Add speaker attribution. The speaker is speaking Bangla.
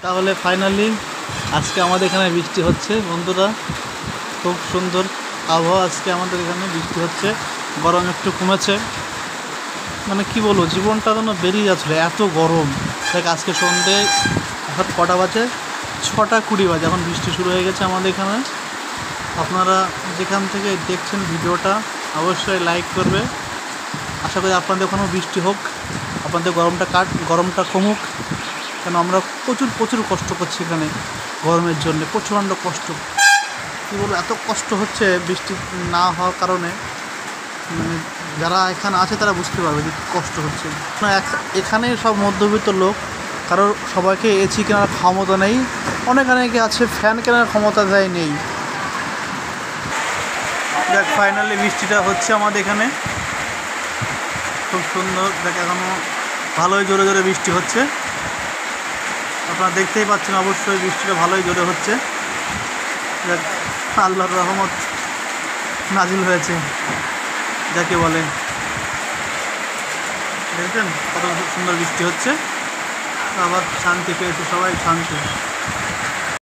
Speaker 1: তাহলে ফাইনালি আজকে আমাদের এখানে বৃষ্টি হচ্ছে বন্ধুরা। খুব সুন্দর আবহাওয়া, আজকে আমাদের এখানে বৃষ্টি হচ্ছে, গরম একটু কমেছে। মানে কি বলবো, জীবনটা যেন বেরিয়ে যাচ্ছিলো, এত গরম। দেখ আজকে সন্ধ্যে এখন কটা বাজে, 6:20 বাজে, এখন বৃষ্টি শুরু হয়ে গেছে আমাদের এখানে। আপনারা যেখান থেকে দেখছেন ভিডিওটা অবশ্যই লাইক করবে। আশা করি আপনাদের ওখানেও বৃষ্টি হোক, আপনাদের গরমটা কমুক। কেন আমরা প্রচুর কষ্ট করছি এখানে গরমের জন্য, প্রচণ্ড কষ্ট। কী বলবো, এত কষ্ট হচ্ছে বৃষ্টি না হওয়ার কারণে। মানে যারা এখানে আছে তারা বুঝতে পারবে যে কী কষ্ট হচ্ছে। এখানে সব মধ্যবিত্ত লোক, কারোর সবাইকে এসি কেনার ক্ষমতা নেই, অনেকে আছে ফ্যান কেনার ক্ষমতা নেই। দেখ ফাইনালি বৃষ্টিটা হচ্ছে আমাদের এখানে, খুব সুন্দর। দেখ এখনও ভালোই জোরে জোরে বৃষ্টি হচ্ছে, আপনারা দেখতেই পাচ্ছেন। অবশ্যই বৃষ্টিটা ভালোই জোরে হচ্ছে। দেখ আল্লাহর রহমত নাজিল হয়েছে যাকে বলে। দেখছেন কত সুন্দর বৃষ্টি হচ্ছে, আবার শান্তি পেয়েছে সবাই, শান্তি।